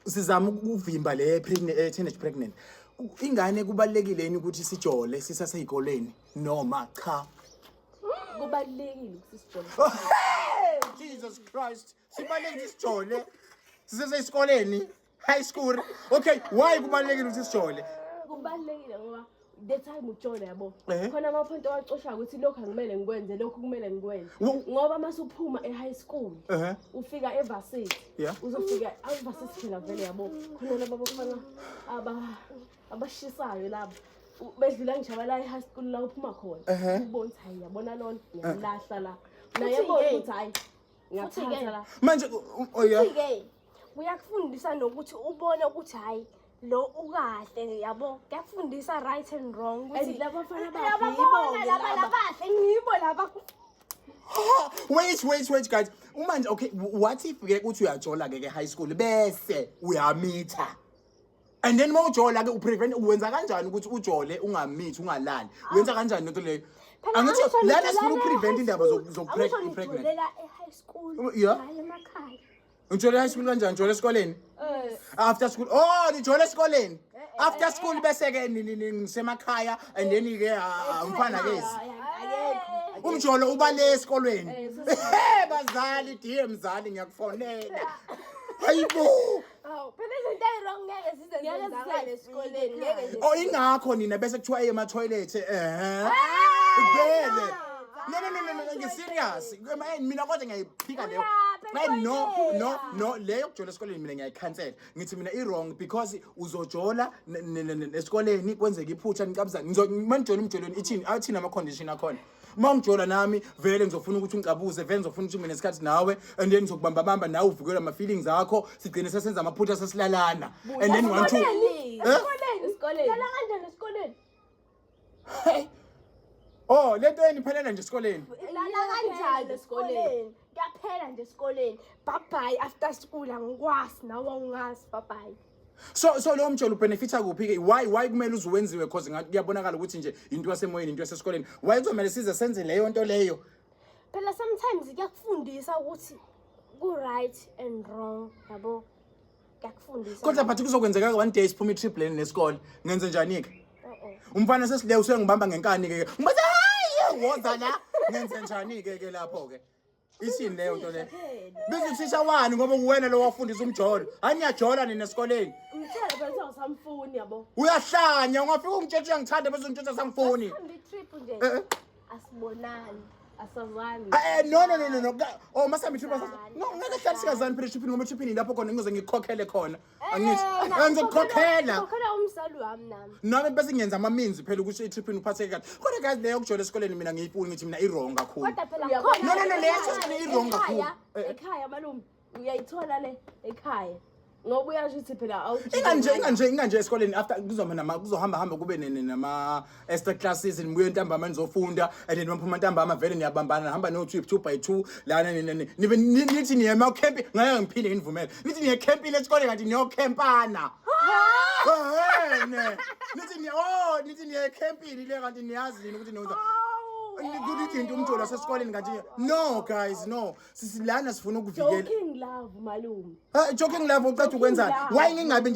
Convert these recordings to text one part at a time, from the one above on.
sizama ukuvimba le teenage pregnant. Ingane kubalekile yini ukuthi sijole sisaseyikoleni noma cha? Kubalekile ukuthi sijole. Jesus Christ. Sibalekile sijole sisasesikoleni, high school. Okay, why kubalekile ukuthi sijole? Kubalekile ngoba the time ujole yabo. Khona amaphoyinti owacosha ukuthi lokho angimele ngikwenze, lokho kumele ngikwenze. Ngoba masuphuma e-high school, ufika evarsity. Uzofika evarsity phela vele yabo. Khona labo bafana abashisayo labo. Bedlula ngishabala e-high school la uphuma khona. Ubona ukuthi hayi yabona lona ngiyalahla la. Naye yabona ukuthi hayi ngiyathatha la. Manje oya. Kuyakufundisa nokuthi ubone ukuthi hayi lo ukahle yabo. Kuyafundisa right and wrong ukuthi laba bafana bahle ngibo laba. Wait guys. Manje okay, what if ke uthi uyajola ke high school bese uyamitha? And then mawujola ke uprevent uwenza kanjani ukuthi ujole ungamithi ungalali? Uyenza kanjani into leyo? Angithi lana sifuna uprevent indaba zokupregnant. Ujolela e-high school. Yeah. Hayi emakhaya. Ujole high school kanjani? Ujole esikoleni? After school. Oh, nijole esikoleni. After school bese ke ngisemakhaya and then ke umfana kezi. Umjolo uba le esikolweni. Bazali, dear mzali ngiyakufonela. Hayibo. Phela izinto ezirong ngeke sizenze esikoleni ngeke nje. Oh, ingakho nina bese kuthiwa ema toilet vele. No, ngiserious. Mina kodwa ngiyayiphika leyo. No, leyo kujola esikoleni mina ngiyayikhansela. Ngithi mina i-wrong because uzojola esikoleni kwenzeka iphutha nicabuzana. Mangijola umjolweni ithini? Athina ama condition akhona. Mangijola nami vele ngizofuna ukuthi ungicabuze, vele ngizofuna ukuthi mina nesikhathi nawe and then ngizokubamba nawe uvikela ama feelings akho, sigcine sesenza amaphutha sesilalana. And then want to esikoleni. Lala kanjani esikoleni? Hey. Oh, lento eniphelela nje esikoleni. Lala kanjani esikoleni? Kuyaphela nje esikoleni. Bye bye after school angikwazi nawe ungazi bye bye. So lo mjolo benefita kuphi ke? Why kumele uzuwenziwe because ngiyabonakala ukuthi nje into yasemoyeni into yasesikoleni. Why kuzomela size senze leyo nto leyo? Phela sometimes kuyakufundisa ukuthi ku right and wrong yabo. Kuyakufundisa. Kodwa but kuzokwenzeka one day siphuma i-trip lane nesikole. Ngenze njani ke? Umfana sesileyo usengibamba ngenkani ke. Ngibaza hayi woza la. Ngenze njani ke lapho ke? Isini leyo nto le. Bizuthisha wani ngoba uwena lo wafundisa umjolo. Aniyajola nina esikoleni. Ngithela phela samfuni yabo. Uyahlanya ungafika ungitshela ngithanda bese ungitshela sangifuni. Hambe trip nje. Asibonani. Asazani. No. Oh, masami trip. No, ngeke hlala sikazani phela trip ngoba trip lapho khona ngizoze ngikhokhele khona. Angithi ngizokhokhela. Khokhela umsali wami nami. Nami bese ngiyenza ama means phela ukuthi i-trip uphatheke kahle. Kodwa guys leyo kujola esikoleni mina ngiyipuni ngithi mina i-wrong kakhulu. Kodwa phela khona. No, leyo sesona i-wrong kakhulu. Ekhaya malume uyayithola le ekhaya. Ngoba uyasho ukuthi phela inganje esikoleni after kuzohamba kube nama extra classes nibuye ntambama nizofunda and then maphuma ntambama vele niyabambana hamba no trip 2 by 2 lana nithi niye ma camp ngeke ngiphinde nginivumele nithi niye campile esikoleni ngathi niyo campana nithi niye campile le kanti niyazi ukuthi niyenza Ngikuthi into umjolo wasesikoleni kanti no guys no sisilana sifuna ukuvikela joking love malume joking love uqeda ukwenzani why ngingabi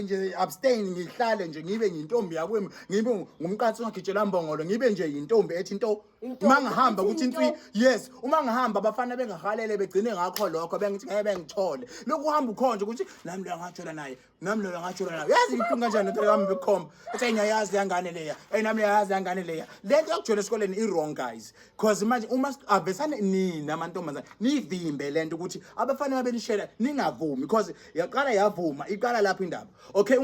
nje abstain ngihlale nje ngibe yintombi yakwemi ngibe ngumqatsi ongagijela mbongolo ngibe nje yintombi ethi into mangihamba ukuthi into yes uma ngihamba abafana bengahalele begcine ngakho lokho bengithi ngeke bengithole lokhu uhamba ukhonje ukuthi nami lo ngajola naye yazi iphunga kanjani into yami bekhomba ethi ngiyayazi yangane leya nami yayazi yangane leya lento yokujola esikoleni i-wrong guys because manje uma avesane nina amantombazana nivimbe lento ukuthi abafana babelishela ningavumi because yaqala yavuma iqala lapho indaba okay